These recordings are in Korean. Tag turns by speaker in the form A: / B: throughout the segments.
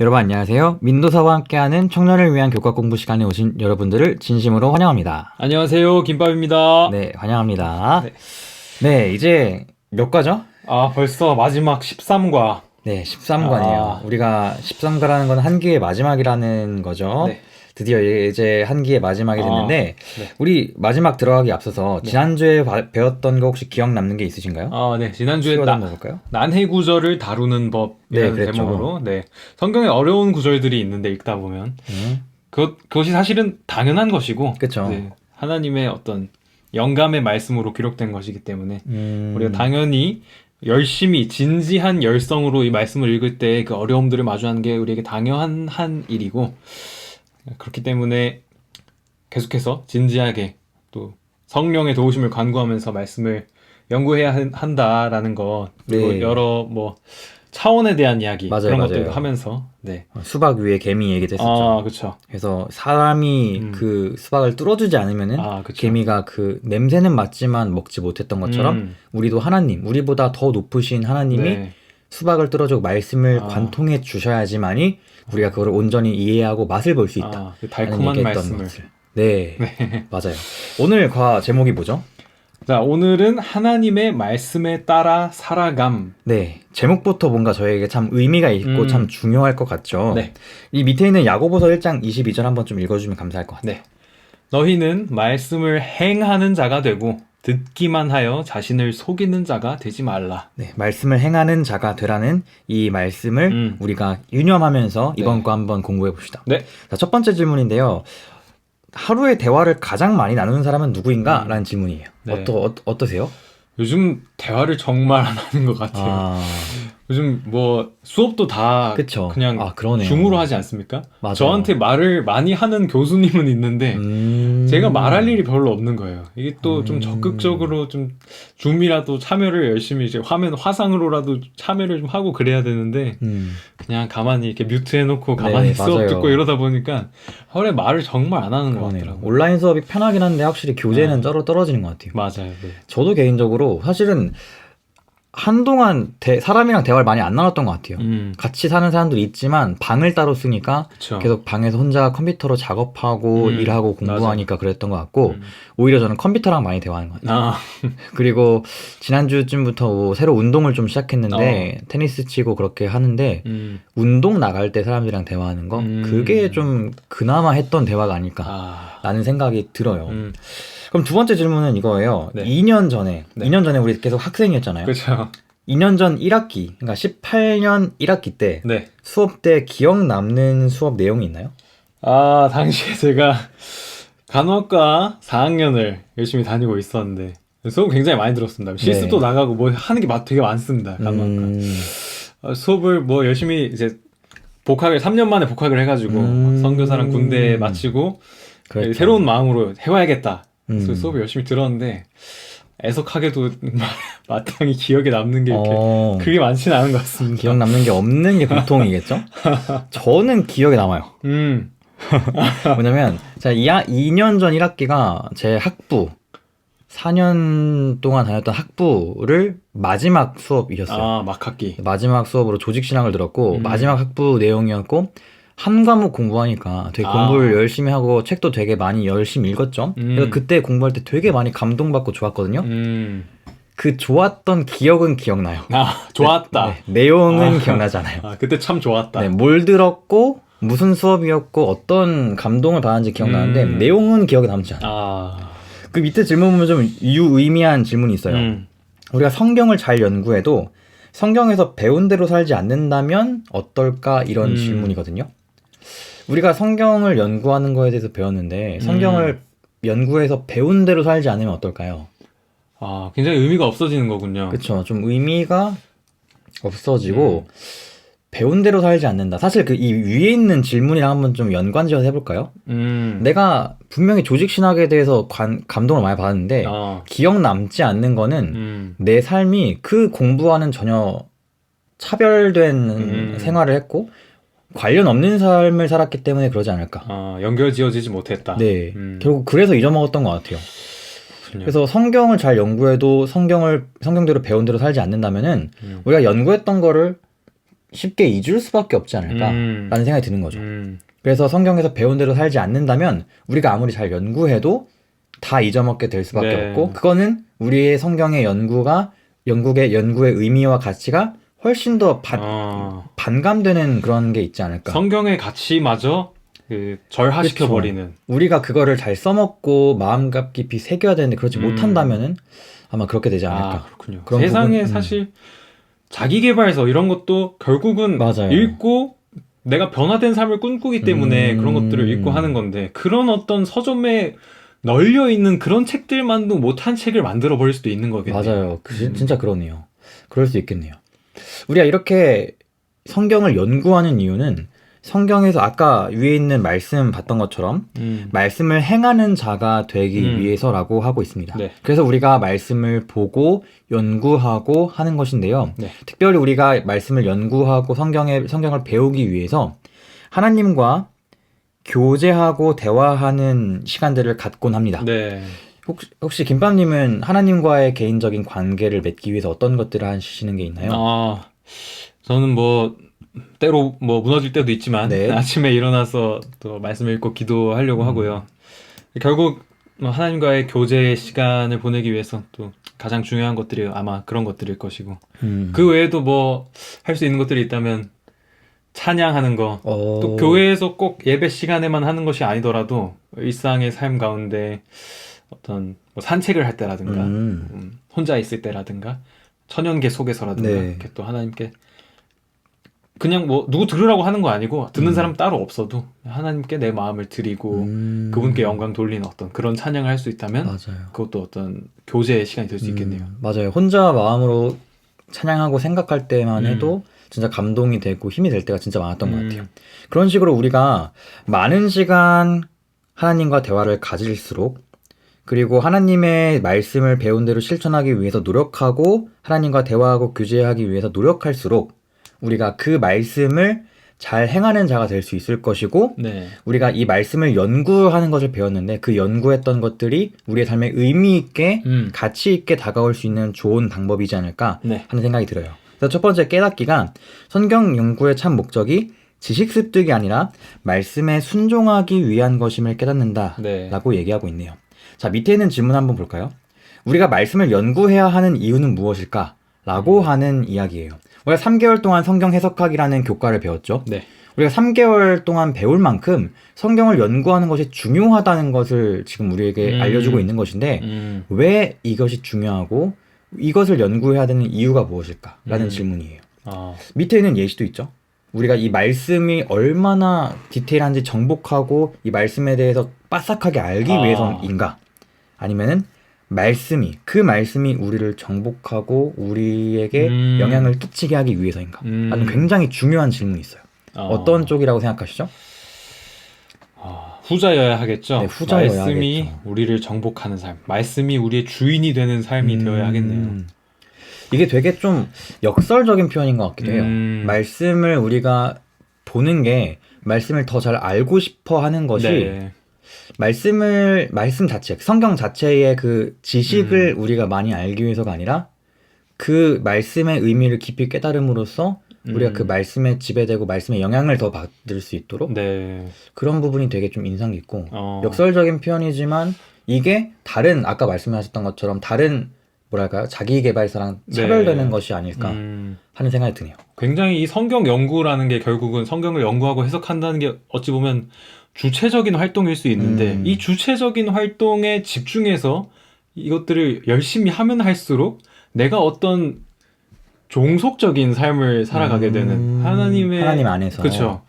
A: 여러분 안녕하세요. 민도사와 함께하는 청년을 위한 교과 공부 시간에 오신 여러분들을 진심으로 환영합니다.
B: 안녕하세요, 김밥입니다.
A: 네, 환영합니다.
B: 네.
A: 네, 이제 몇 과죠?
B: 벌써 마지막 13과.
A: 네, 13과네요. 우리가 13과라는 건 한 기의 마지막이라는 거죠.
B: 네.
A: 드디어 이제 한 기의 마지막이 됐는데
B: 네.
A: 우리 마지막 들어가기 앞서서 지난주에 배웠던 거 혹시 기억 남는 게 있으신가요?
B: 네. 지난주에
A: 한번 볼까요?
B: 난해 구절을 다루는 법이라는
A: 그랬죠.
B: 제목으로, 성경에 어려운 구절들이 있는데 읽다 보면 그것이 사실은 당연한 것이고,
A: 그쵸.
B: 하나님의 어떤 영감의 말씀으로 기록된 것이기 때문에 우리가 당연히 열심히 진지한 열성으로 이 말씀을 읽을 때 그 어려움들을 마주하는 게 우리에게 당연한 한 일이고, 그렇기 때문에 계속해서 진지하게 또 성령의 도우심을 간구하면서 말씀을 연구해야 한다라는 것, 그리고
A: 네.
B: 여러 차원에 대한 이야기,
A: 맞아요,
B: 그런
A: 맞아요.
B: 것들도 하면서
A: 수박 위에 개미 얘기도 했었죠.
B: 그렇죠.
A: 그래서 사람이 그 수박을 뚫어주지 않으면은
B: 그쵸.
A: 개미가 그 냄새는 맡지만 먹지 못했던 것처럼 우리도 하나님, 우리보다 더 높으신 하나님이 수박을 뚫어주고 말씀을 관통해 주셔야지만이 우리가 그걸 온전히 이해하고 맛을 볼 수 있다.
B: 그 달콤한 말씀을.
A: 네, 맞아요. 오늘 과 제목이 뭐죠?
B: 자, 오늘은 하나님의 말씀에 따라 살아감.
A: 네, 제목부터 뭔가 저에게 참 의미가 있고 참 중요할 것 같죠.
B: 네.
A: 이 밑에 있는 야고보서 1장 22절 한번 좀 읽어주면 감사할 것 같아요.
B: 네. 너희는 말씀을 행하는 자가 되고 듣기만 하여 자신을 속이는 자가 되지 말라.
A: 네, 말씀을 행하는 자가 되라는 이 말씀을 우리가 유념하면서 이번 거 한번 공부해 봅시다.
B: 네.
A: 자, 첫 번째 질문인데요. 하루의 대화를 가장 많이 나누는 사람은 누구인가? 라는 질문이에요.
B: 네.
A: 어떠세요?
B: 요즘 대화를 정말 안 하는 것 같아요. 요즘 수업도 다
A: 그쵸.
B: 그냥
A: 그러네요.
B: 줌으로 하지 않습니까?
A: 맞아요.
B: 저한테 말을 많이 하는 교수님은 있는데 제가 말할 일이 별로 없는 거예요. 이게 또 좀 적극적으로 좀 줌이라도 참여를 열심히 이제 화상으로라도 참여를 좀 하고 그래야 되는데 그냥 가만히 이렇게 뮤트 해놓고 가만히 수업
A: 맞아요.
B: 듣고 이러다 보니까 하루에 말을 정말 안 하는 것 같더라고요.
A: 온라인 수업이 편하긴 한데 확실히 교재는 떨어지는 것 같아요.
B: 맞아요. 네.
A: 저도 개인적으로 사실은 한동안 사람이랑 대화를 많이 안 나눴던 것 같아요. 같이 사는 사람들이 있지만 방을 따로 쓰니까
B: 그쵸.
A: 계속 방에서 혼자 컴퓨터로 작업하고 일하고 공부하니까 그랬던 것 같고 오히려 저는 컴퓨터랑 많이 대화하는 것 같아요. 그리고 지난주쯤부터 새로 운동을 좀 시작했는데 테니스 치고 그렇게 하는데 운동 나갈 때 사람들이랑 대화하는 거 그게 좀 그나마 했던 대화가 아닐까 라는 생각이 들어요. 그럼 두 번째 질문은 이거예요.
B: 네.
A: 2년 전에 우리 계속 학생이었잖아요.
B: 그렇죠.
A: 2년 전 1학기, 그러니까 18년 1학기 때
B: 네.
A: 수업 때 기억 남는 수업 내용이 있나요?
B: 당시에 제가 간호학과 4학년을 열심히 다니고 있었는데 수업 굉장히 많이 들었습니다. 실습도 나가고 하는 게 되게 많습니다. 간호학과. 수업을 열심히 이제 3년 만에 복학을 해가지고 선교사랑 군대 마치고
A: 그렇죠.
B: 새로운 마음으로 해와야겠다. 그래서 수업을 열심히 들었는데 애석하게도 마땅히 기억에 남는 게 이렇게 그게 많지는 않은 것 같습니다.
A: 기억 남는 게 없는 게 보통이겠죠? 저는 기억에 남아요. 뭐냐면 제가 2년 전 1학기가 제 학부 4년 동안 다녔던 학부를 마지막 수업이었어요.
B: 막학기.
A: 마지막 수업으로 조직신학을 들었고 마지막 학부 내용이었고 한 과목 공부하니까 되게 공부를 열심히 하고 책도 되게 많이 열심히 읽었죠. 그래서 그때 공부할 때 되게 많이 감동받고 좋았거든요. 그 좋았던 기억은 기억나요.
B: 좋았다.
A: 네, 내용은 기억나지 않아요.
B: 그때 참 좋았다.
A: 네, 뭘 들었고 무슨 수업이었고 어떤 감동을 받았는지 기억나는데 내용은 기억에 남지 않아요. 그 밑에 질문 보면 좀 유의미한 질문이 있어요. 우리가 성경을 잘 연구해도 성경에서 배운 대로 살지 않는다면 어떨까? 이런 질문이거든요. 우리가 성경을 연구하는 거에 대해서 배웠는데 성경을 연구해서 배운 대로 살지 않으면 어떨까요?
B: 굉장히 의미가 없어지는 거군요.
A: 그렇죠. 좀 의미가 없어지고 배운 대로 살지 않는다. 사실 이 위에 있는 질문이랑 한번 좀 연관지어서 해볼까요? 내가 분명히 조직신학에 대해서 감동을 많이 받았는데 기억 남지 않는 거는 내 삶이 그 공부와는 전혀 차별된 생활을 했고 관련 없는 삶을 살았기 때문에 그러지 않을까.
B: 연결지어지지 못했다.
A: 네. 결국 그래서 잊어먹었던 것 같아요.
B: 그렇군요.
A: 그래서 성경을 잘 연구해도 성경대로 배운 대로 살지 않는다면은 우리가 연구했던 거를 쉽게 잊을 수밖에 없지 않을까라는 생각이 드는 거죠. 그래서 성경에서 배운 대로 살지 않는다면 우리가 아무리 잘 연구해도 다 잊어먹게 될 수밖에
B: 네.
A: 없고, 그거는 우리의 성경의 연구의 의미와 가치가 훨씬 더 반감되는 그런 게 있지 않을까.
B: 성경의 가치마저 절하시켜버리는.
A: 우리가 그거를 잘 써먹고 마음 깊이 새겨야 되는데 그렇지 못한다면은 아마 그렇게 되지 않을까.
B: 그렇군요. 세상에 사실 자기계발서 이런 것도 결국은
A: 맞아요.
B: 읽고 내가 변화된 삶을 꿈꾸기 때문에 그런 것들을 읽고 하는 건데, 그런 어떤 서점에 널려 있는 그런 책들만도 못한 책을 만들어 버릴 수도 있는 거겠네요.
A: 맞아요. 진짜 그러네요. 그럴 수 있겠네요. 우리가 이렇게 성경을 연구하는 이유는 성경에서 아까 위에 있는 말씀 봤던 것처럼 말씀을 행하는 자가 되기 위해서라고 하고 있습니다.
B: 네.
A: 그래서 우리가 말씀을 보고 연구하고 하는 것인데요.
B: 네.
A: 특별히 우리가 말씀을 연구하고 성경을 배우기 위해서 하나님과 교제하고 대화하는 시간들을 갖곤 합니다.
B: 네.
A: 혹시 김밥님은 하나님과의 개인적인 관계를 맺기 위해서 어떤 것들을 하시는 게 있나요?
B: 저는 때로 무너질 때도 있지만
A: 네.
B: 아침에 일어나서 또 말씀을 읽고 기도하려고 하고요. 결국 하나님과의 교제 시간을 보내기 위해서 또 가장 중요한 것들이 아마 그런 것들일 것이고, 그 외에도 할 수 있는 것들이 있다면 찬양하는 거, 또 교회에서 꼭 예배 시간에만 하는 것이 아니더라도 일상의 삶 가운데 어떤 산책을 할 때라든가 혼자 있을 때라든가 천연계 속에서라든가
A: 네.
B: 이렇게 또 하나님께 그냥 누구 들으라고 하는 거 아니고 듣는 사람 따로 없어도 하나님께 내 마음을 드리고 그분께 영광 돌리는 어떤 그런 찬양을 할 수 있다면
A: 맞아요.
B: 그것도 어떤 교제의 시간이 될 수 있겠네요.
A: 맞아요. 혼자 마음으로 찬양하고 생각할 때만 해도 진짜 감동이 되고 힘이 될 때가 진짜 많았던 것 같아요. 그런 식으로 우리가 많은 시간 하나님과 대화를 가질수록, 그리고 하나님의 말씀을 배운 대로 실천하기 위해서 노력하고 하나님과 대화하고 교제하기 위해서 노력할수록 우리가 그 말씀을 잘 행하는 자가 될 수 있을 것이고,
B: 네.
A: 우리가 이 말씀을 연구하는 것을 배웠는데 그 연구했던 것들이 우리의 삶에 의미 있게 가치 있게 다가올 수 있는 좋은 방법이지 않을까 하는 생각이 들어요. 그래서 첫 번째 깨닫기가, 성경 연구의 참 목적이 지식 습득이 아니라 말씀에 순종하기 위한 것임을 깨닫는다 라고 얘기하고 있네요. 자, 밑에 있는 질문 한번 볼까요? 우리가 말씀을 연구해야 하는 이유는 무엇일까? 라고 하는 이야기예요. 우리가 3개월 동안 성경 해석학이라는 교과를 배웠죠.
B: 네.
A: 우리가 3개월 동안 배울 만큼 성경을 연구하는 것이 중요하다는 것을 지금 우리에게 알려주고 있는 것인데, 왜 이것이 중요하고 이것을 연구해야 되는 이유가 무엇일까? 라는 질문이에요. 밑에 있는 예시도 있죠. 우리가 이 말씀이 얼마나 디테일한지 정복하고 이 말씀에 대해서 빠삭하게 알기 위해서인가? 아니면은 그 말씀이 우리를 정복하고 우리에게 영향을 끼치게 하기 위해서인가? 라는 굉장히 중요한 질문이 있어요. 어떤 쪽이라고 생각하시죠?
B: 후자여야 하겠죠.
A: 네, 후자여야
B: 말씀이
A: 하겠죠.
B: 우리를 정복하는 삶, 말씀이 우리의 주인이 되는 삶이 되어야 하겠네요.
A: 이게 되게 좀 역설적인 표현인 것 같기도 해요. 말씀을 우리가 보는 게 말씀을 더 잘 알고 싶어 하는 것이 말씀 자체, 성경 자체의 그 지식을 우리가 많이 알기 위해서가 아니라 그 말씀의 의미를 깊이 깨달음으로써 우리가 그 말씀에 지배되고 말씀의 영향을 더 받을 수 있도록 그런 부분이 되게 좀 인상 깊고 역설적인 표현이지만 이게 다른 아까 말씀하셨던 것처럼 다른 뭐랄까요? 자기계발서랑 차별되는 것이 아닐까 하는 생각이 드네요.
B: 굉장히 이 성경 연구라는 게 결국은 성경을 연구하고 해석한다는 게 어찌 보면 주체적인 활동일 수 있는데 이 주체적인 활동에 집중해서 이것들을 열심히 하면 할수록 내가 어떤 종속적인 삶을 살아가게 되는 하나님
A: 안에서
B: 그렇죠.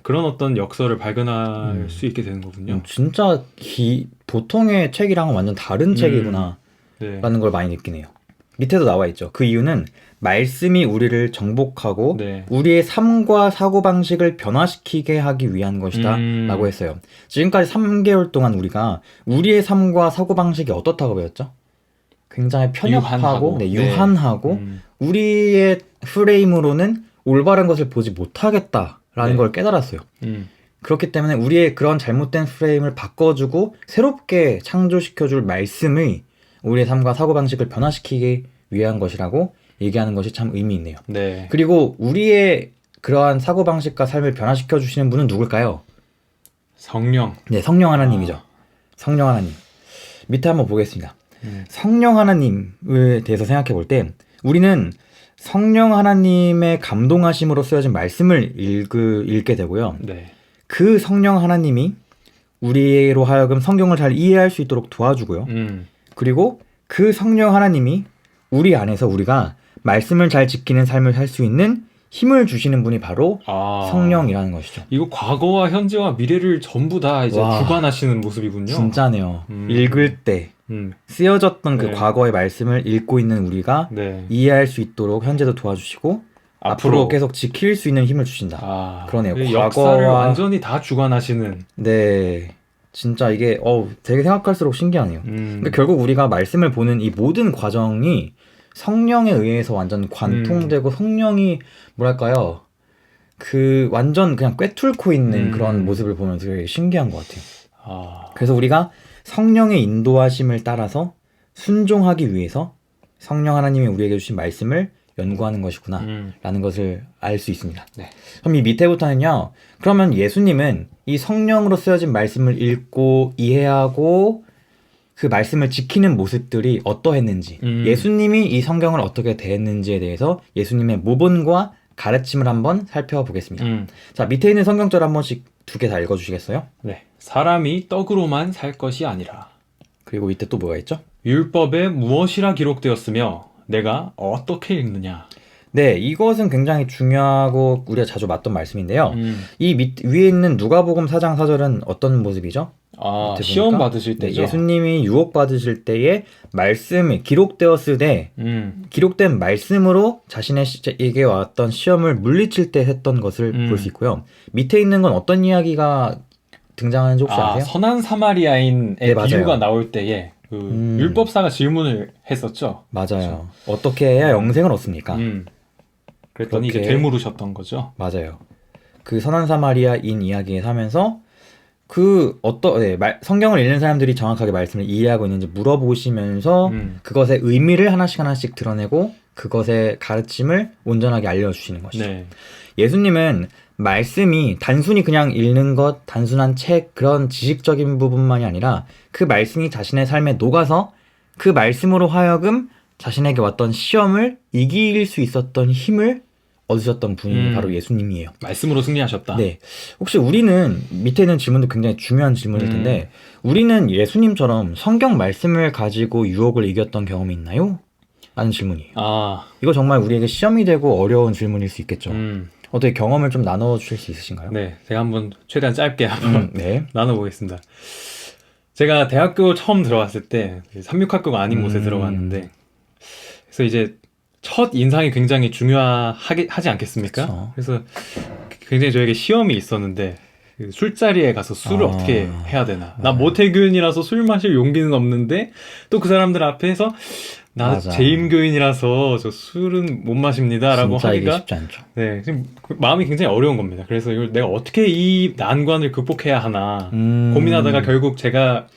B: 그런 어떤 역설을 발견할 수 있게 되는 거군요.
A: 진짜 보통의 책이랑은 완전 다른 책이구나 라는 걸 많이 느끼네요. 밑에도 나와 있죠. 그 이유는 말씀이 우리를 정복하고 우리의 삶과 사고방식을 변화시키게 하기 위한 것이다 라고 했어요. 지금까지 3개월 동안 우리가 우리의 삶과 사고방식이 어떻다고 배웠죠? 굉장히 편협하고 유한하고 우리의 프레임으로는 올바른 것을 보지 못하겠다라는 걸 깨달았어요. 그렇기 때문에 우리의 그런 잘못된 프레임을 바꿔주고 새롭게 창조시켜줄 말씀이 우리의 삶과 사고방식을 변화시키기 위한 것이라고 얘기하는 것이 참 의미 있네요.
B: 네.
A: 그리고 우리의 그러한 사고방식과 삶을 변화시켜 주시는 분은 누굴까요?
B: 성령.
A: 네, 성령 하나님이죠. 성령 하나님. 밑에 한번 보겠습니다. 성령 하나님에 대해서 생각해 볼 때 우리는 성령 하나님의 감동하심으로 쓰여진 말씀을 읽게 되고요.
B: 네.
A: 그 성령 하나님이 우리로 하여금 성경을 잘 이해할 수 있도록 도와주고요. 그리고 그 성령 하나님이 우리 안에서 우리가 말씀을 잘 지키는 삶을 살 수 있는 힘을 주시는 분이 바로 성령이라는 것이죠.
B: 이거 과거와 현재와 미래를 전부 다 이제 주관하시는 모습이군요.
A: 진짜네요. 읽을 때 쓰여졌던 그 과거의 말씀을 읽고 있는 우리가 이해할 수 있도록 현재도 도와주시고 앞으로 계속 지킬 수 있는 힘을 주신다. 그러네요.
B: 역사를 완전히 다 주관하시는.
A: 네. 진짜 이게 되게 생각할수록 신기하네요. 그러니까 결국 우리가 말씀을 보는 이 모든 과정이 성령에 의해서 완전 관통되고 성령이 뭐랄까요? 그 완전 그냥 꿰뚫고 있는 그런 모습을 보면서 되게 신기한 것 같아요. 그래서 우리가 성령의 인도하심을 따라서 순종하기 위해서 성령 하나님이 우리에게 주신 말씀을 연구하는 것이구나 라는 것을 알 수 있습니다.
B: 네.
A: 그럼 이 밑에부터는요. 그러면 예수님은 이 성령으로 쓰여진 말씀을 읽고 이해하고 그 말씀을 지키는 모습들이 어떠했는지 예수님이 이 성경을 어떻게 대했는지에 대해서 예수님의 모본과 가르침을 한번 살펴보겠습니다. 자, 밑에 있는 성경절 한 번씩 2개 다 읽어주시겠어요?
B: 네. 사람이 떡으로만 살 것이 아니라.
A: 그리고 이때 또 뭐가 있죠?
B: 율법에 무엇이라 기록되었으며 내가 어떻게 읽느냐.
A: 네, 이것은 굉장히 중요하고 우리가 자주 맞던 말씀인데요. 이 위에 있는 누가복음 4장 4절은 어떤 모습이죠?
B: 시험 받으실 때죠.
A: 네, 예수님이 유혹 받으실 때에 말씀이 기록되었을 때 기록된 말씀으로 자신에게 왔던 시험을 물리칠 때 했던 것을 볼 수 있고요. 밑에 있는 건 어떤 이야기가 등장하는지 혹시 아세요?
B: 선한 사마리아인의 비유가 나올 때에 율법사가 질문을 했었죠.
A: 맞아요.
B: 그렇죠?
A: 어떻게 해야 영생을 얻습니까?
B: 그랬더니 이제 되물으셨던 거죠.
A: 맞아요. 그 선한 사마리아인 이야기에 사면서 성경을 읽는 사람들이 정확하게 말씀을 이해하고 있는지 물어보시면서 그것의 의미를 하나씩 드러내고 그것의 가르침을 온전하게 알려주시는 것이죠. 네. 예수님은 말씀이 단순히 그냥 읽는 것, 단순한 책, 그런 지식적인 부분만이 아니라 그 말씀이 자신의 삶에 녹아서 그 말씀으로 하여금 자신에게 왔던 시험을 이길 수 있었던 힘을 얻으셨던 분이 바로 예수님이에요.
B: 말씀으로 승리하셨다.
A: 네. 혹시 우리는 밑에 있는 질문도 굉장히 중요한 질문일 텐데 우리는 예수님처럼 성경 말씀을 가지고 유혹을 이겼던 경험이 있나요? 라는 질문이에요. 이거 정말 우리에게 시험이 되고 어려운 질문일 수 있겠죠. 어떻게 경험을 좀 나눠주실 수 있으신가요?
B: 네. 제가 한번 최대한 짧게 한번 나눠보겠습니다. 제가 대학교 처음 들어갔을 때 삼육학교가 아닌 곳에 들어갔는데 그래서 이제 첫 인상이 굉장히 중요하지 않겠습니까? 그쵸. 그래서 굉장히 저에게 시험이 있었는데 술자리에 가서 술을 어떻게 해야 되나. 나 모태교인이라서 술 마실 용기는 없는데 또 그 사람들 앞에서 나 재임교인이라서 저 술은 못 마십니다 라고 하기가
A: 쉽지 않죠.
B: 네, 지금 마음이 굉장히 어려운 겁니다. 그래서 이걸 내가 어떻게 이 난관을 극복해야 하나 고민하다가 결국 제가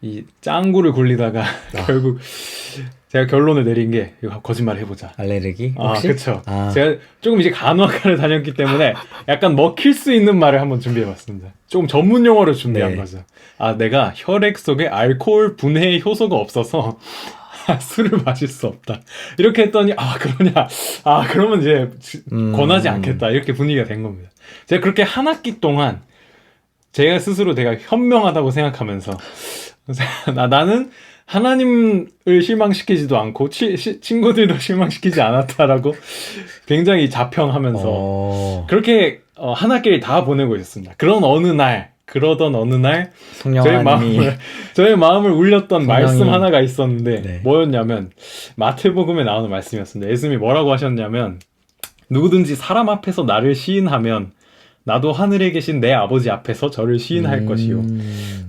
B: 이 짱구를 굴리다가 결국 제가 결론을 내린 게 이거 거짓말 해보자.
A: 알레르기? 혹시?
B: 그쵸. 제가 조금 이제 간호학과를 다녔기 때문에 약간 먹힐 수 있는 말을 한번 준비해봤습니다. 조금 전문 용어를 준비한 거죠. 내가 혈액 속에 알코올 분해 효소가 없어서 술을 마실 수 없다. 이렇게 했더니 그러냐. 그러면 이제 권하지 않겠다. 이렇게 분위기가 된 겁니다. 제가 그렇게 한 학기 동안 제가 스스로 내가 현명하다고 생각하면서 나는 하나님을 실망시키지도 않고 친구들도 실망시키지 않았다라고 굉장히 자평하면서 그렇게 한 학기를 다 보내고 있었습니다. 그러던 어느 날 저의 마음을 울렸던 말씀 하나가 있었는데 뭐였냐면 마태복음에 나오는 말씀이었습니다. 예수님이 뭐라고 하셨냐면 누구든지 사람 앞에서 나를 시인하면 나도 하늘에 계신 내 아버지 앞에서 저를 시인할 것이요.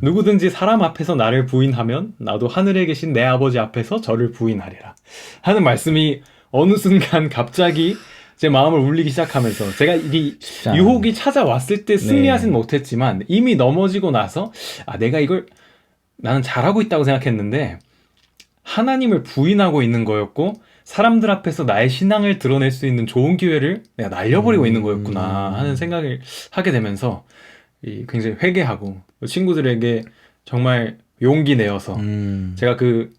B: 누구든지 사람 앞에서 나를 부인하면 나도 하늘에 계신 내 아버지 앞에서 저를 부인하리라. 하는 말씀이 어느 순간 갑자기 제 마음을 울리기 시작하면서 제가 이 유혹이 찾아왔을 때 승리하진 못했지만 이미 넘어지고 나서 내가 이걸 나는 잘하고 있다고 생각했는데 하나님을 부인하고 있는 거였고 사람들 앞에서 나의 신앙을 드러낼 수 있는 좋은 기회를 내가 날려버리고 있는 거였구나 하는 생각을 하게 되면서 굉장히 회개하고 친구들에게 정말 용기 내어서 제가 그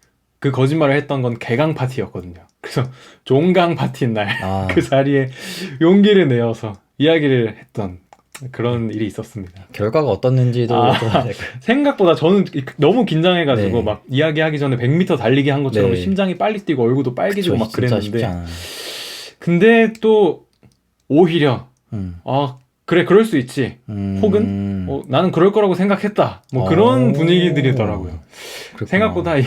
B: 거짓말을 했던 건 개강 파티였거든요. 그래서 종강 파티인 날 그 자리에 용기를 내어서 이야기를 했던 그런 일이 있었습니다.
A: 결과가 어떻는지도
B: 생각보다 저는 너무 긴장해가지고 막 이야기하기 전에 100m 달리기 한 것처럼 심장이 빨리 뛰고 얼굴도 빨개지고 막 그랬는데 근데 또 오히려 그래 그럴 수 있지 혹은 나는 그럴 거라고 생각했다 뭐 그런 분위기들이더라고요. 그렇구나. 생각보다 이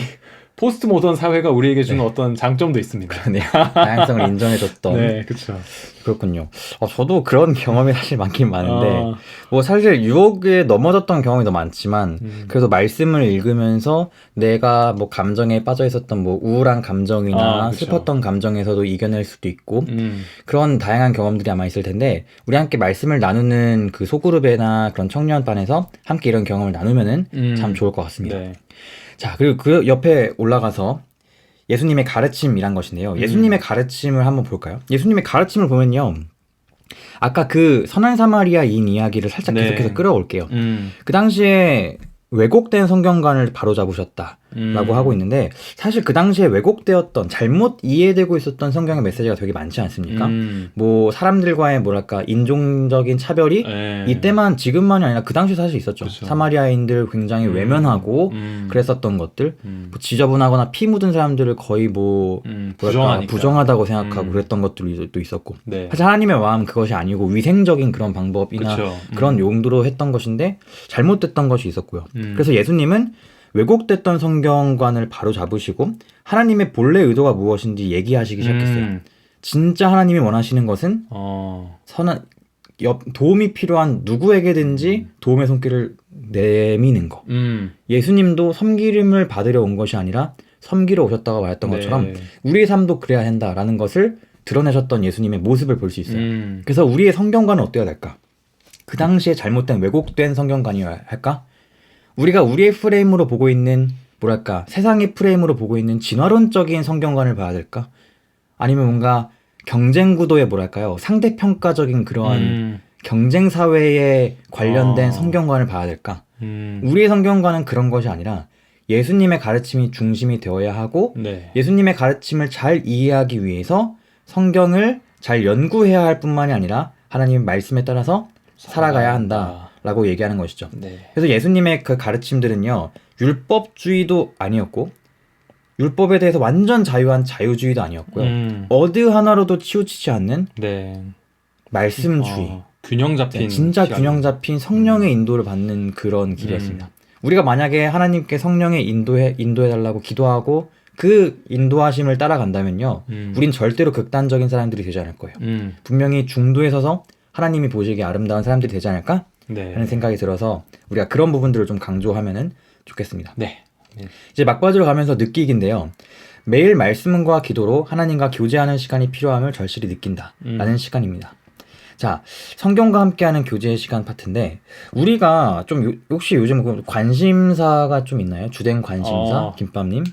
B: 포스트 모던 사회가 우리에게 주는 어떤 장점도 있습니다.
A: 그러네요. 다양성을 인정해줬던.
B: 네, 그렇죠.
A: 그렇군요. 저도 그런 경험이 사실 많긴 많은데 뭐 사실 유혹에 넘어졌던 경험이 더 많지만 그래도 말씀을 읽으면서 내가 뭐 감정에 빠져 있었던 뭐 우울한 감정이나 슬펐던 감정에서도 이겨낼 수도 있고 그런 다양한 경험들이 아마 있을 텐데 우리 함께 말씀을 나누는 그 소그룹이나 그런 청년반에서 함께 이런 경험을 나누면은 참 좋을 것 같습니다. 네. 자, 그리고 그 옆에 올라가서 예수님의 가르침이란 것인데요. 예수님의 가르침을 한번 볼까요? 예수님의 가르침을 보면요. 아까 그 선한 사마리아인 이야기를 살짝 계속해서 끌어올게요. 그 당시에 왜곡된 성경관을 바로잡으셨다라고 하고 있는데 사실 그 당시에 왜곡되었던 잘못 이해되고 있었던 성경의 메시지가 되게 많지 않습니까? 뭐 사람들과의 뭐랄까 인종적인 차별이 이때만 지금만이 아니라 그 당시 사실 있었죠. 그쵸. 사마리아인들 굉장히 외면하고 그랬었던 것들 뭐 지저분하거나 피 묻은 사람들을 거의 뭐 부정하다고 생각하고 그랬던 것들도 있었고 사실 하나님의 마음 그것이 아니고 위생적인 그런 방법이나 그런 용도로 했던 것인데 잘못됐던 것이 있었고요. 그래서 예수님은 왜곡됐던 성경관을 바로 잡으시고 하나님의 본래 의도가 무엇인지 얘기하시기 시작했어요. 진짜 하나님이 원하시는 것은 선한 도움이 필요한 누구에게든지 도움의 손길을 내미는 거. 예수님도 섬기림을 받으려 온 것이 아니라 섬기러 오셨다고 말했던 것처럼 우리의 삶도 그래야 한다라는 것을 드러내셨던 예수님의 모습을 볼 수 있어요. 그래서 우리의 성경관은 어때야 될까? 그 당시에 잘못된 왜곡된 성경관이어야 할까? 우리가 우리의 프레임으로 보고 있는 뭐랄까 세상의 프레임으로 보고 있는 진화론적인 성경관을 봐야 될까? 아니면 뭔가 경쟁 구도에 뭐랄까요 상대평가적인 그런 경쟁 사회에 관련된 성경관을 봐야 될까? 우리의 성경관은 그런 것이 아니라 예수님의 가르침이 중심이 되어야 하고 예수님의 가르침을 잘 이해하기 위해서 성경을 잘 연구해야 할 뿐만이 아니라 하나님의 말씀에 따라서 살아가야 한다라고 얘기하는 것이죠. 그래서 예수님의 그 가르침들은요 율법주의도 아니었고 율법에 대해서 완전 자유한 자유주의도 아니었고요. 어느 하나로도 치우치지 않는 말씀주의,
B: 균형 잡힌
A: 진짜 균형 잡힌 성령의 인도를 받는 그런 길이었습니다. 우리가 만약에 하나님께 성령의 인도해달라고 기도하고 그 인도하심을 따라간다면요 우린 절대로 극단적인 사람들이 되지 않을 거예요. 분명히 중도에 서서 하나님이 보시기에 아름다운 사람들이 되지 않을까? 하는 생각이 들어서 우리가 그런 부분들을 좀 강조하면 좋겠습니다. 이제 막바지로 가면서 느끼기인데요. 매일 말씀과 기도로 하나님과 교제하는 시간이 필요함을 절실히 느낀다 라는 시간입니다. 자, 성경과 함께하는 교제의 시간 파트인데 우리가 좀 혹시 요즘 관심사가 좀 있나요? 주된 관심사? 김밥님?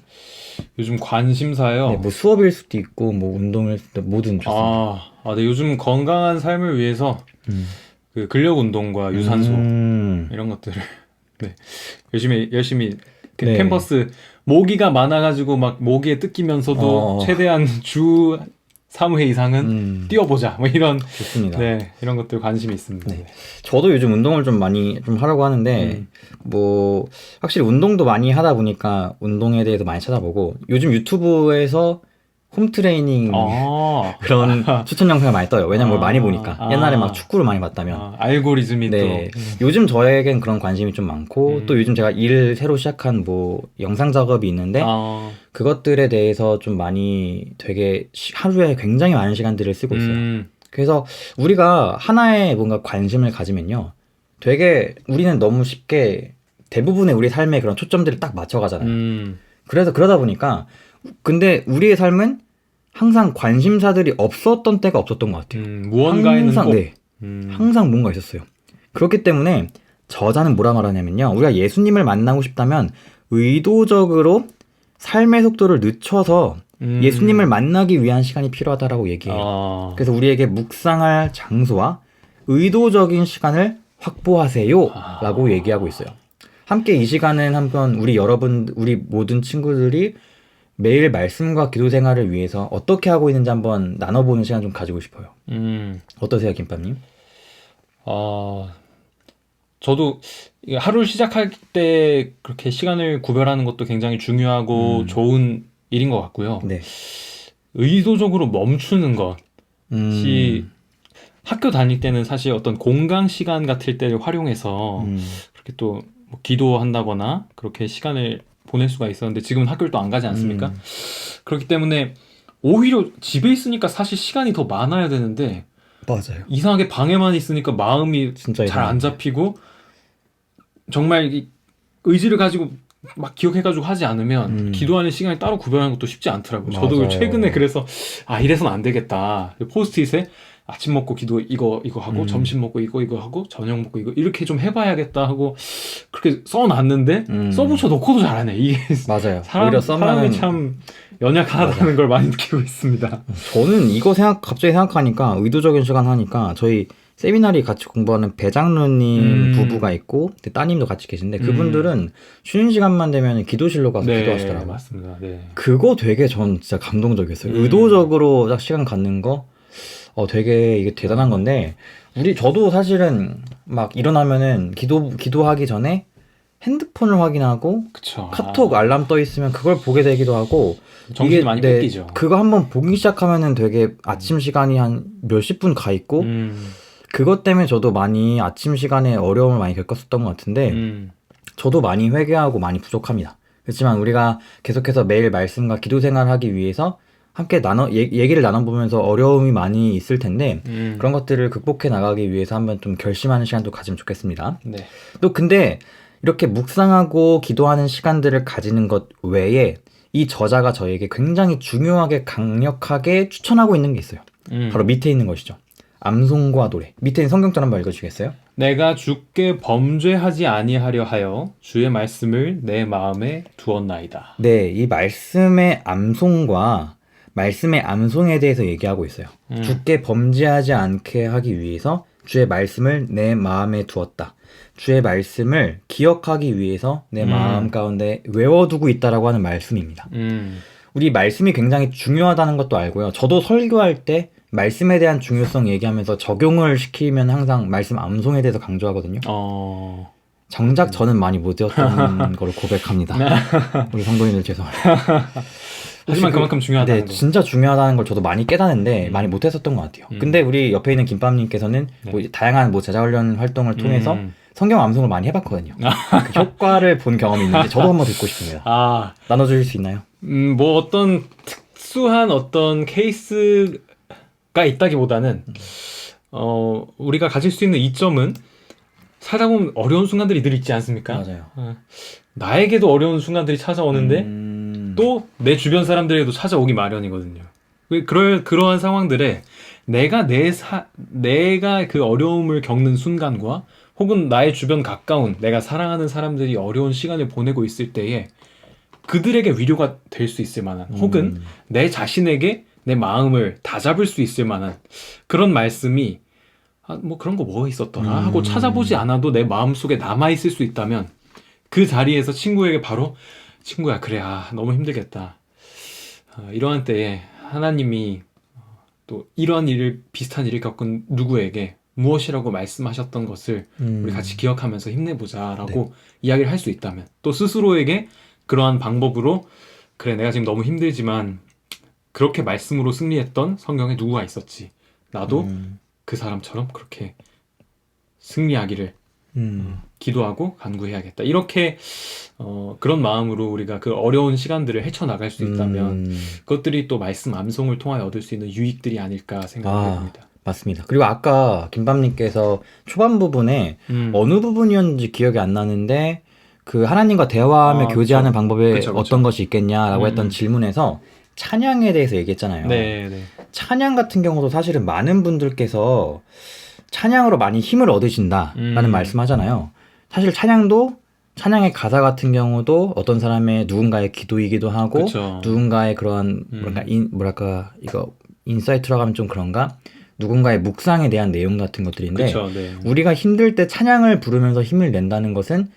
B: 요즘 관심사요?
A: 네, 뭐 수업일 수도 있고 뭐 운동일 수도 뭐든 좋습니다.
B: 네, 요즘 건강한 삶을 위해서 그 근력 운동과 유산소 이런 것들을 열심히 캠퍼스 모기가 많아가지고 막 모기에 뜯기면서도 최대한 주 3회 이상은 뛰어보자 뭐 이런
A: 좋습니다.
B: 이런 것들 관심이 있습니다.
A: 저도 요즘 운동을 좀 많이 좀 하려고 하는데 뭐 확실히 운동도 많이 하다 보니까 운동에 대해서 많이 찾아보고 요즘 유튜브에서 홈트레이닝 그런 추천 영상을 많이 떠요. 왜냐면 뭘 많이 보니까 옛날에 막 축구를 많이 봤다면
B: 알고리즘이 또
A: 요즘 저에겐 그런 관심이 좀 많고 또 요즘 제가 일 새로 시작한 뭐 영상 작업이 있는데 그것들에 대해서 좀 많이 되게 하루에 굉장히 많은 시간들을 쓰고 있어요. 그래서 우리가 하나에 뭔가 관심을 가지면요 되게 우리는 너무 쉽게 대부분의 우리 삶의 그런 초점들을 딱 맞춰가잖아요. 그래서 그러다 보니까 근데 우리의 삶은 항상 관심사들이 없었던 때가 없었던 것 같아요.
B: 무언가에는
A: 항상, 항상 뭔가 있었어요. 그렇기 때문에 저자는 뭐라 말하냐면요. 우리가 예수님을 만나고 싶다면 의도적으로 삶의 속도를 늦춰서 예수님을 만나기 위한 시간이 필요하다라고 얘기해요. 그래서 우리에게 묵상할 장소와 의도적인 시간을 확보하세요 라고 얘기하고 있어요. 함께 이 시간은 한번 우리 모든 친구들이 매일 말씀과 기도 생활을 위해서 어떻게 하고 있는지 한번 나눠보는 시간 좀 가지고 싶어요. 어떠세요, 김밥님?
B: 저도 하루를 시작할 때 그렇게 시간을 구별하는 것도 굉장히 중요하고 좋은 일인 것 같고요.
A: 네.
B: 의도적으로 멈추는 것이 학교 다닐 때는 사실 어떤 공강 시간 같을 때를 활용해서 그렇게 또 뭐 기도한다거나 그렇게 시간을 보낼 수가 있었는데 지금은 학교를 또 안 가지 않습니까? 그렇기 때문에 오히려 집에 있으니까 사실 시간이 더 많아야 되는데
A: 맞아요.
B: 이상하게 방에만 있으니까 마음이
A: 진짜
B: 잘 안 잡히고 정말 이 의지를 가지고 막 기억해가지고 하지 않으면 기도하는 시간을 따로 구별하는 것도 쉽지 않더라고요. 저도
A: 맞아요.
B: 최근에 그래서 이래서는 안 되겠다. 포스트잇에 아침 먹고 기도 이거 하고 점심 먹고 이거 하고 저녁 먹고 이거 이렇게 좀 해봐야겠다 하고 그렇게 써놨는데 써붙여 놓고도 잘하네. 이게
A: 맞아요.
B: 오히려 사람이 참 연약하다는 걸 많이 느끼고 있습니다.
A: 저는 이거 갑자기 생각하니까 의도적인 시간 하니까 저희 세미나리 같이 공부하는 배장로님 부부가 있고 따님도 같이 계신데 그분들은 쉬는 시간만 되면 기도실로 가서 기도하시더라고요.
B: 맞습니다. 네.
A: 그거 되게 전 진짜 감동적이었어요. 의도적으로 딱 시간 갖는 거 되게 이게 대단한 건데 저도 사실은 막 일어나면은 기도하기 전에 핸드폰을 확인하고
B: 그쵸.
A: 카톡 알람 떠 있으면 그걸 보게 되기도 하고
B: 정신이 많이 뺏기죠.
A: 그거 한번 보기 시작하면은 되게 아침 시간이 한 몇십 분 가 있고 그것 때문에 저도 많이 아침 시간에 어려움을 많이 겪었었던 것 같은데 저도 많이 회개하고 많이 부족합니다. 그렇지만 우리가 계속해서 매일 말씀과 기도 생활을 하기 위해서 함께 얘기를 나눠보면서 어려움이 많이 있을 텐데 그런 것들을 극복해 나가기 위해서 한번 좀 결심하는 시간도 가지면 좋겠습니다.
B: 네.
A: 또 근데 이렇게 묵상하고 기도하는 시간들을 가지는 것 외에 이 저자가 저에게 굉장히 중요하게 강력하게 추천하고 있는 게 있어요. 바로 밑에 있는 것이죠. 암송과 노래. 밑에 있는 성경절 한번 읽어주시겠어요?
B: 내가 주께 범죄하지 아니하려 하여 주의 말씀을 내 마음에 두었나이다.
A: 네, 이 말씀의 암송과 말씀의 암송에 대해서 얘기하고 있어요. 주께 범죄하지 않게 하기 위해서 주의 말씀을 내 마음에 두었다. 주의 말씀을 기억하기 위해서 내 마음 가운데 외워두고 있다라고 하는 말씀입니다. 우리 말씀이 굉장히 중요하다는 것도 알고요. 저도 설교할 때 말씀에 대한 중요성 얘기하면서 적용을 시키면 항상 말씀 암송에 대해서 강조하거든요. 정작 저는 많이 못 외웠던 걸 고백합니다. 우리 성도님들 죄송합니다.
B: 하지만 그만큼 중요하다는 거.
A: 진짜 중요하다는 걸 저도 많이 깨닫는데 많이 못했었던 것 같아요. 근데 우리 옆에 있는 김밥님께서는 뭐 다양한 뭐 제자훈련 활동을 통해서 성경 암송을 많이 해봤거든요. 그 효과를 본 경험이 있는데 저도 한번 듣고 싶습니다. 나눠주실 수 있나요?
B: 뭐 어떤 특수한 어떤 케이스가 있다기보다는 우리가 가질 수 있는 이점은 살다 보면 어려운 순간들이 늘 있지 않습니까?
A: 맞아요.
B: 나에게도 어려운 순간들이 찾아오는데 또 내 주변 사람들에게도 찾아오기 마련이거든요. 그러한 상황들에 내가 그 어려움을 겪는 순간과 혹은 나의 주변 가까운 내가 사랑하는 사람들이 어려운 시간을 보내고 있을 때에 그들에게 위로가 될 수 있을 만한 혹은 내 자신에게 내 마음을 다잡을 수 있을 만한 그런 말씀이 뭐 그런 거 뭐 있었더라 하고 찾아보지 않아도 내 마음속에 남아있을 수 있다면 그 자리에서 친구에게 바로 친구야 그래 너무 힘들겠다 이러한 때에 하나님이 또 이러한 비슷한 일을 겪은 누구에게 무엇이라고 말씀하셨던 것을 우리 같이 기억하면서 힘내보자 라고 이야기를 할 수 있다면 또 스스로에게 그러한 방법으로 그래 내가 지금 너무 힘들지만 그렇게 말씀으로 승리했던 성경에 누구가 있었지 나도 그 사람처럼 그렇게 승리하기를 기도하고 간구해야겠다 이렇게 그런 마음으로 우리가 그 어려운 시간들을 헤쳐나갈 수 있다면 그것들이 또 말씀 암송을 통하여 얻을 수 있는 유익들이 아닐까 생각합니다.
A: 맞습니다. 그리고 아까 김밥님께서 초반 부분에 어느 부분이었는지 기억이 안 나는데 그 하나님과 대화하며 교제하는 방법에 어떤 것이 있겠냐라고 했던 질문에서 찬양에 대해서 얘기했잖아요.
B: 네.
A: 찬양 같은 경우도 사실은 많은 분들께서 찬양으로 많이 힘을 얻으신다라는 말씀하잖아요. 사실 찬양도 찬양의 가사 같은 경우도 어떤 사람의 누군가의 기도이기도 하고
B: 그쵸.
A: 누군가의 그런 이거 인사이트라고 하면 좀 그런가? 누군가의 묵상에 대한 내용 같은 것들인데
B: 그쵸, 네.
A: 우리가 힘들 때 찬양을 부르면서 힘을 낸다는 것은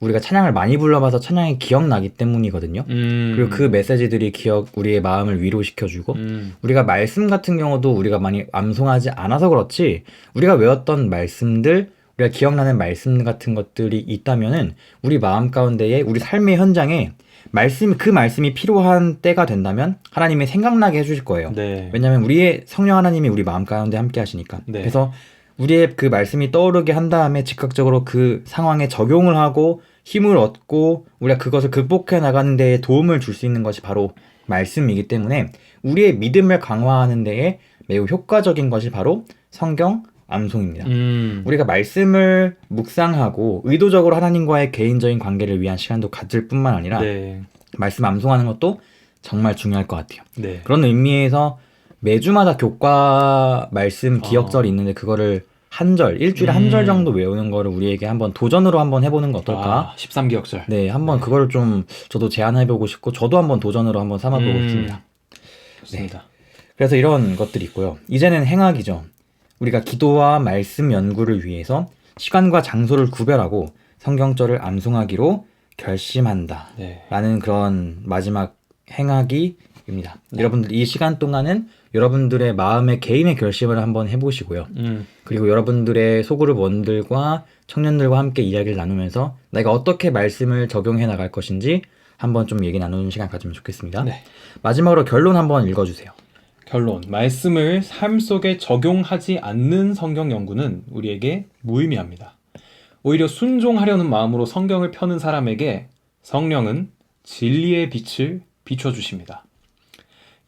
A: 우리가 찬양을 많이 불러봐서 찬양이 기억나기 때문이거든요. 그리고 그 메시지들이 우리의 마음을 위로시켜주고 우리가 말씀 같은 경우도 우리가 많이 암송하지 않아서 그렇지 우리가 외웠던 말씀들 우리가 기억나는 말씀 같은 것들이 있다면은 우리 마음 가운데에 우리 삶의 현장에 그 말씀이 필요한 때가 된다면 하나님이 생각나게 해주실 거예요.
B: 네.
A: 왜냐하면 우리의 성령 하나님이 우리 마음 가운데 함께 하시니까.
B: 네.
A: 그래서 우리의 그 말씀이 떠오르게 한 다음에 즉각적으로 그 상황에 적용을 하고 힘을 얻고 우리가 그것을 극복해 나가는 데에 도움을 줄 수 있는 것이 바로 말씀이기 때문에 우리의 믿음을 강화하는 데에 매우 효과적인 것이 바로 성경 암송입니다. 우리가 말씀을 묵상하고 의도적으로 하나님과의 개인적인 관계를 위한 시간도 가질 뿐만 아니라
B: 네.
A: 말씀 암송하는 것도 정말 중요할 것 같아요.
B: 네.
A: 그런 의미에서 매주마다 교과 말씀 기억절이 있는데 그거를 일주일에 한 절 정도 외우는 거를 우리에게 한번 도전으로 한번 해보는 거 어떨까?
B: 13기억절.
A: 네, 한번 그걸 좀 저도 제안해보고 싶고 저도 한번 도전으로 한번 삼아보고 싶습니다.
B: 좋습니다.
A: 네. 그래서 이런 것들이 있고요. 이제는 행하기죠. 우리가 기도와 말씀 연구를 위해서 시간과 장소를 구별하고 성경절을 암송하기로 결심한다.
B: 네.
A: 라는 그런 마지막 행하기입니다. 여러분들 이 시간 동안은 여러분들의 마음의 개인의 결심을 한번 해보시고요. 그리고 여러분들의 소그룹원들과 청년들과 함께 이야기를 나누면서 내가 어떻게 말씀을 적용해 나갈 것인지 한번 좀 얘기 나누는 시간 가지면 좋겠습니다.
B: 네.
A: 마지막으로 결론 한번 읽어주세요.
B: 결론. 말씀을 삶 속에 적용하지 않는 성경 연구는 우리에게 무의미합니다. 오히려 순종하려는 마음으로 성경을 펴는 사람에게 성령은 진리의 빛을 비춰주십니다.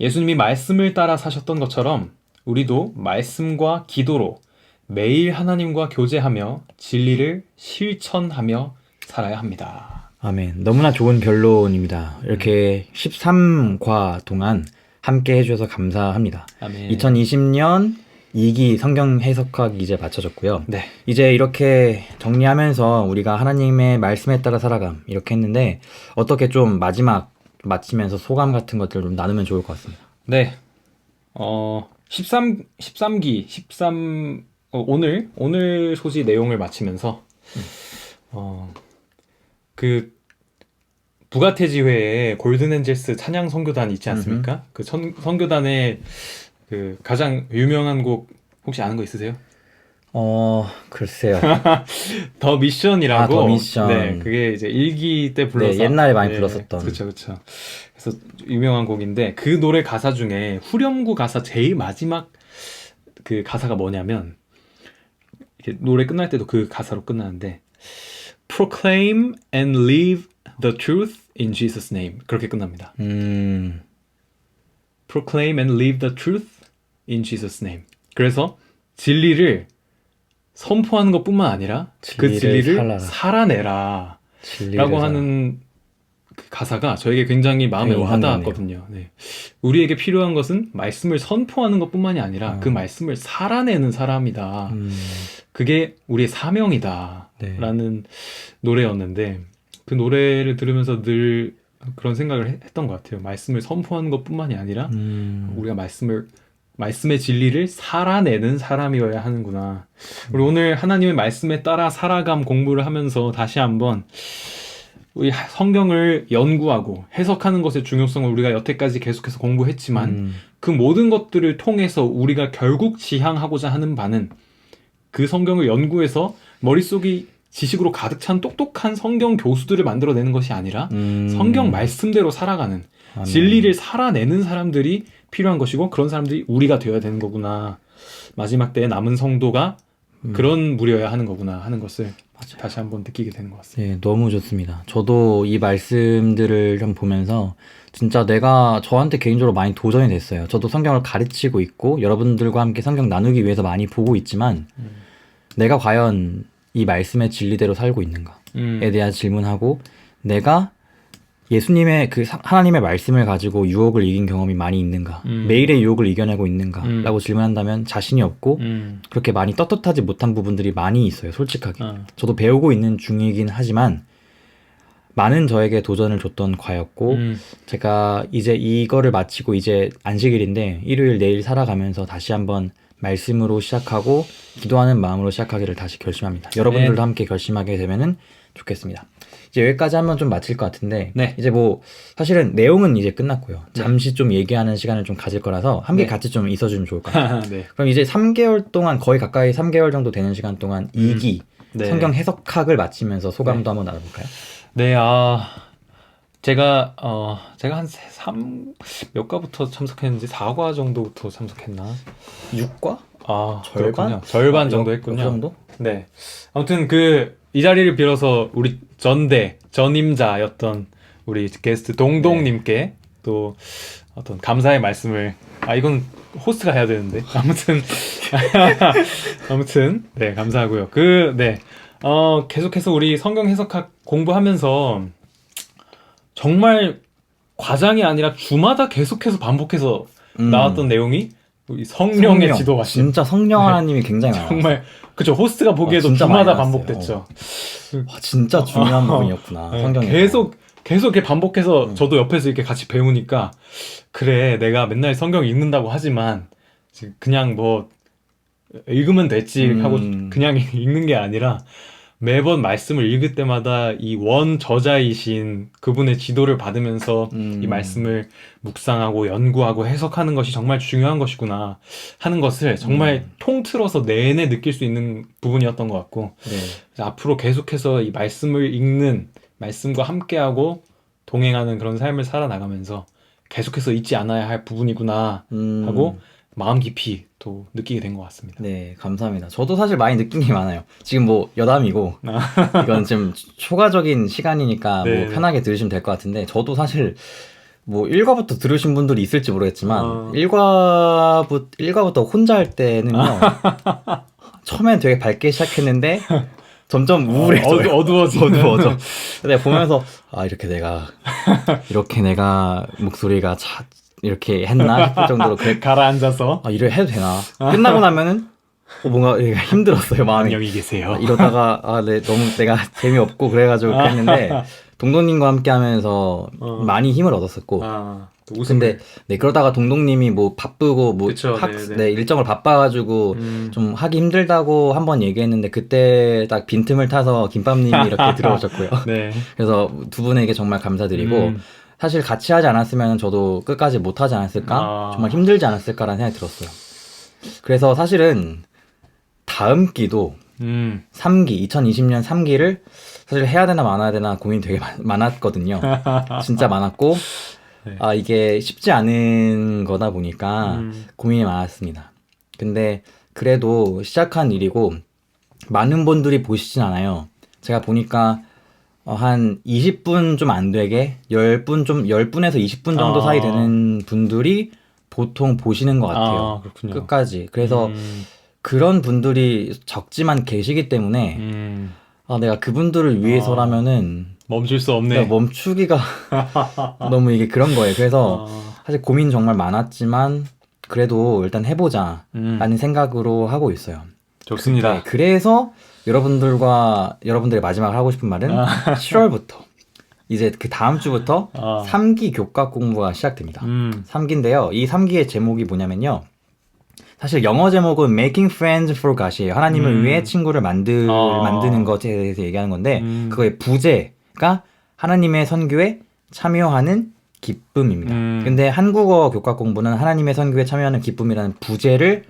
B: 예수님이 말씀을 따라 사셨던 것처럼 우리도 말씀과 기도로 매일 하나님과 교제하며 진리를 실천하며 살아야 합니다.
A: 아멘. 너무나 좋은 결론입니다. 이렇게 13과 동안 함께 해주셔서 감사합니다.
B: 아멘.
A: 2020년 2기 성경 해석학이 이제 마쳐졌고요.
B: 네.
A: 이제 이렇게 정리하면서 우리가 하나님의 말씀에 따라 살아감 이렇게 했는데 어떻게 좀 마치면서 소감 같은 것들을 좀 나누면 좋을 것 같습니다.
B: 네. 13기 오늘 소지 내용을 마치면서 그 부가테지회에 골든엔젤스 찬양 선교단 있지 않습니까? 그 선교단의 그 가장 유명한 곡 혹시 아는 거 있으세요?
A: 글쎄요.
B: 더 미션이라고.
A: 더 미션.
B: 네, 그게 이제 1기 때 불러서.
A: 네, 옛날에 많이 불렀었던.
B: 그렇죠. 그래서 유명한 곡인데 그 노래 가사 중에 후렴구 가사 제일 마지막 그 가사가 뭐냐면 이렇게 노래 끝날 때도 그 가사로 끝나는데 Proclaim and live the truth in Jesus' name. 그렇게 끝납니다. Proclaim and live the truth in Jesus' name. 그래서 진리를 선포하는 것뿐만 아니라 그 진리를 살아내라 라고 하는 그 가사가 저에게 굉장히 마음에 와닿았거든요. 네. 우리에게 필요한 것은 말씀을 선포하는 것뿐만이 아니라 그 말씀을 살아내는 사람이다. 그게 우리의 사명이다.
A: 네.
B: 라는 노래였는데 그 노래를 들으면서 늘 그런 생각을 했던 것 같아요. 말씀을 선포하는 것뿐만이 아니라 우리가 말씀의 진리를 살아내는 사람이어야 하는구나. 우리 오늘 하나님의 말씀에 따라 살아감 공부를 하면서 다시 한번 우리 성경을 연구하고 해석하는 것의 중요성을 우리가 여태까지 계속해서 공부했지만 그 모든 것들을 통해서 우리가 결국 지향하고자 하는 바는 그 성경을 연구해서 머릿속이 지식으로 가득 찬 똑똑한 성경 교수들을 만들어내는 것이 아니라 성경 말씀대로 살아가는 아멘. 진리를 살아내는 사람들이 필요한 것이고 그런 사람들이 우리가 되어야 되는 거구나. 마지막 때에 남은 성도가 그런 무리여야 하는 거구나 하는 것을 맞아요. 다시 한번 느끼게 되는 것 같습니다.
A: 네, 너무 좋습니다. 저도 이 말씀들을 좀 보면서 진짜 저한테 개인적으로 많이 도전이 됐어요. 저도 성경을 가르치고 있고 여러분들과 함께 성경 나누기 위해서 많이 보고 있지만 내가 과연 이 말씀의 진리대로 살고 있는가에 대한 질문하고 내가 예수님의 하나님의 말씀을 가지고 유혹을 이긴 경험이 많이 있는가 매일의 유혹을 이겨내고 있는가 라고 질문한다면 자신이 없고 그렇게 많이 떳떳하지 못한 부분들이 많이 있어요. 솔직하게 저도 배우고 있는 중이긴 하지만 많은 저에게 도전을 줬던 과였고 제가 이제 이거를 마치고 이제 안식일인데 일요일 내일 살아가면서 다시 한번 말씀으로 시작하고 기도하는 마음으로 시작하기를 다시 결심합니다. 여러분들도 함께 결심하게 되면은 좋겠습니다. 이제 여기까지 한번 좀 마칠 것 같은데
B: 네.
A: 이제 뭐 사실은 내용은 이제 끝났고요. 잠시 좀 얘기하는 시간을 좀 가질 거라서 함께 같이 좀 있어주면 좋을 것 같아요.
B: 네.
A: 그럼 이제 3개월 동안 거의 가까이 3개월 정도 되는 시간 동안 2기 성경 해석학을 마치면서 소감도 한번 나눠볼까요?
B: 네, 제가 한 몇 과부터 참석했는지 4과 정도부터 참석했나?
A: 6과?
B: 절반? 절반 정도 했군요.
A: 그 정도?
B: 네. 아무튼 이 자리를 빌어서 우리 전임자였던 우리 게스트 동동님께 또 어떤 감사의 말씀을 이건 호스트가 해야 되는데 아무튼 네, 감사하고요. 계속해서 우리 성경 해석학 공부하면서 정말 과장이 아니라 주마다 계속해서 반복해서 나왔던 내용이 성령의 지도와
A: 진짜 성령 하나님이 굉장히 많아요.
B: 정말 그쵸, 호스트가 보기에도 주마다 반복됐죠.
A: 진짜 중요한 부분이었구나. 성경에
B: 계속 이렇게 반복해서 저도 옆에서 이렇게 같이 배우니까 그래, 내가 맨날 성경 읽는다고 하지만 그냥 뭐 읽으면 됐지 하고 그냥 읽는 게 아니라 매번 말씀을 읽을 때마다 이 원저자이신 그분의 지도를 받으면서 이 말씀을 묵상하고 연구하고 해석하는 것이 정말 중요한 것이구나 하는 것을 정말 통틀어서 내내 느낄 수 있는 부분이었던 것 같고 그래서 앞으로 계속해서 이 말씀을 읽는, 말씀과 함께하고 동행하는 그런 삶을 살아나가면서 계속해서 잊지 않아야 할 부분이구나 하고 마음 깊이 또 느끼게 된 것 같습니다.
A: 네, 감사합니다. 저도 사실 많이 느낀 게 많아요. 지금 뭐 여담이고 이건 좀 초과적인 시간이니까 뭐 편하게 들으시면 될 것 같은데 저도 사실 뭐 1과부터 들으신 분들이 있을지 모르겠지만 1과부터 혼자 할 때는요 처음엔 되게 밝게 시작했는데 점점 우울해져요. 어두워져. 근데 보면서 이렇게 내가 목소리가 이렇게 했나 싶을 정도로
B: 가라앉아서
A: 이래 해도 되나. 끝나고 나면은 뭔가 힘들었어요, 마음이.
B: 안녕히 계세요.
A: 이러다가 너무 내가 재미없고 그래가지고 그랬는데 동동님과 함께 하면서 많이 힘을 얻었었고 근데 그러다가 동동님이 뭐 바쁘고 뭐
B: 그쵸,
A: 일정을 바빠가지고 좀 하기 힘들다고 한번 얘기했는데 그때 딱 빈틈을 타서 김밥님이 이렇게 들어오셨고요. 그래서 두 분에게 정말 감사드리고 사실 같이 하지 않았으면 저도 끝까지 못 하지 않았을까? 정말 힘들지 않았을까라는 생각이 들었어요. 그래서 사실은 다음 기도 3기 2020년 3기를 사실 해야 되나 말아야 되나 고민이 되게 많았거든요. 진짜 많았고 이게 쉽지 않은 거다 보니까 고민이 많았습니다. 근데 그래도 시작한 일이고 많은 분들이 보시진 않아요. 제가 보니까 한 20분 좀 안 되게 10분에서 20분 정도 사이 되는 분들이 보통 보시는 것 같아요.
B: 그렇군요.
A: 끝까지. 그래서 그런 분들이 적지만 계시기 때문에 내가 그분들을 위해서라면은
B: 멈출 수 없네.
A: 멈추기가 너무 이게 그런 거예요. 그래서 사실 고민 정말 많았지만 그래도 일단 해보자 라는 생각으로 하고 있어요.
B: 좋습니다.
A: 그래서 여러분들의 마지막으로 하고 싶은 말은 7월부터 이제 그 다음 주부터 3기 교과 공부가 시작됩니다. 3기인데요. 이 3기의 제목이 뭐냐면요. 사실 영어 제목은 Making Friends for God이에요. 하나님을 위해 친구를 만드는 것에 대해서 얘기하는 건데 그거의 부제가 하나님의 선교에 참여하는 기쁨입니다. 근데 한국어 교과 공부는 하나님의 선교에 참여하는 기쁨이라는 부제를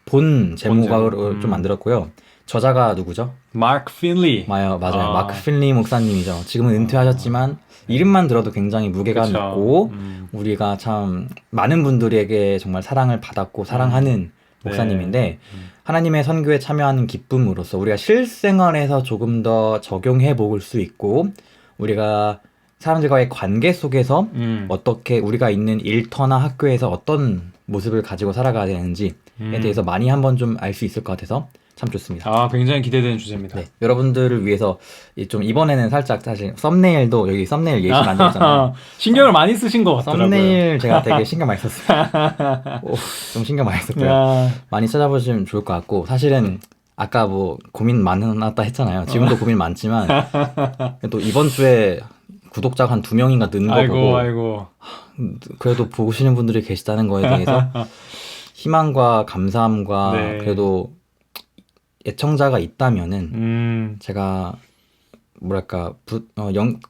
A: 본 제목으로 좀 만들었고요. 저자가 누구죠?
B: 마크 필리.
A: 맞아요. 마크 필리 목사님이죠. 지금은 은퇴하셨지만 이름만 들어도 굉장히 무게감 있고 우리가 참 많은 분들에게 정말 사랑을 받았고 사랑하는 목사님인데 하나님의 선교에 참여하는 기쁨으로써 우리가 실생활에서 조금 더 적용해 볼 수 있고 우리가 사람들과의 관계 속에서 어떻게 우리가 있는 일터나 학교에서 어떤 모습을 가지고 살아가야 되는지에 대해서 많이 한번 좀 알 수 있을 것 같아서 참 좋습니다.
B: 굉장히 기대되는 주제입니다.
A: 네, 여러분들을 위해서 좀 이번에는 살짝 사실 썸네일도 여기 썸네일 예시 만들었잖아요.
B: 신경을 많이 쓰신 것 같더라고요.
A: 썸네일 제가 되게 신경 많이 썼어요. 좀 신경 많이 썼고요. 많이 찾아보시면 좋을 것 같고 사실은 아까 뭐 고민 많았다 했잖아요. 지금도 고민 많지만 또 이번 주에 구독자가 한 2명인가 는거 보고
B: 아이고.
A: 그래도 보시는 분들이 계시다는 거에 대해서 희망과 감사함과
B: 네.
A: 그래도 애청자가 있다면은 제가 뭐랄까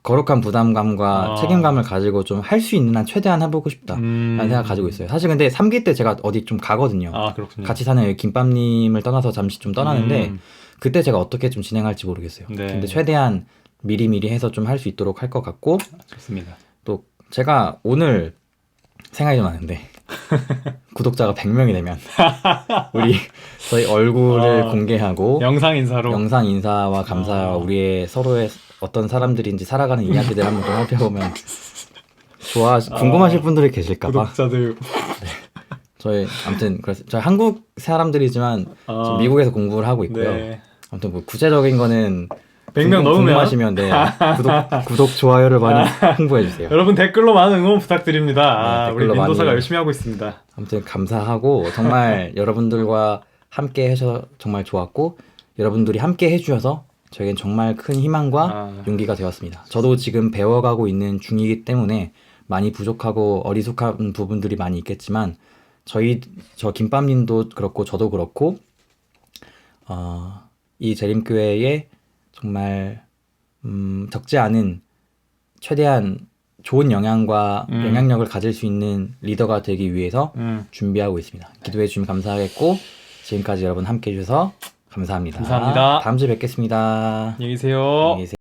A: 거룩한 부담감과 책임감을 가지고 좀 할 수 있는 한 최대한 해보고 싶다라는 생각 가지고 있어요. 사실 근데 3기 때 제가 어디 좀 가거든요.
B: 아, 그렇군요.
A: 같이 사는 여기 김밥님을 떠나서 잠시 좀 떠나는데 그때 제가 어떻게 좀 진행할지 모르겠어요.
B: 네.
A: 근데 최대한 미리미리 해서 좀 할 수 있도록 할 것 같고
B: 좋습니다.
A: 또 제가 오늘 생각이 좀 나는데 구독자가 100명이 되면 저희 얼굴을 공개하고
B: 영상 인사로
A: 영상 인사와 감사와 우리의 서로의 어떤 사람들인지 살아가는 이야기들 한번 좀 살펴보면 궁금하실 분들이 계실까봐
B: 구독자들
A: 저희 아무튼 그래서 저희 한국 사람들이지만 지금 미국에서 공부를 하고 있고요.
B: 네.
A: 아무튼 뭐 구체적인 거는
B: 100명 넘으면
A: 궁금하시면 네, 구독 좋아요를 많이 홍보해 주세요.
B: 여러분 댓글로 많은 응원 부탁드립니다.
A: 네,
B: 우리
A: 댓글로
B: 민도사가
A: 많이.
B: 열심히 하고 있습니다.
A: 아무튼 감사하고 정말 여러분들과 함께 해서 정말 좋았고 여러분들이 함께 해주셔서 저에겐 정말 큰 희망과 용기가 되었습니다. 저도 지금 배워가고 있는 중이기 때문에 많이 부족하고 어리숙한 부분들이 많이 있겠지만 저 김밥님도 그렇고 저도 그렇고 이 재림교회에 정말 적지 않은 최대한 좋은 영향과 영향력을 가질 수 있는 리더가 되기 위해서 준비하고 있습니다. 기도해 주시면 감사하겠고 지금까지 여러분 함께 해주셔서 감사합니다.
B: 감사합니다.
A: 다음 주에 뵙겠습니다.
B: 안녕히 계세요.
A: 안녕히 계세요.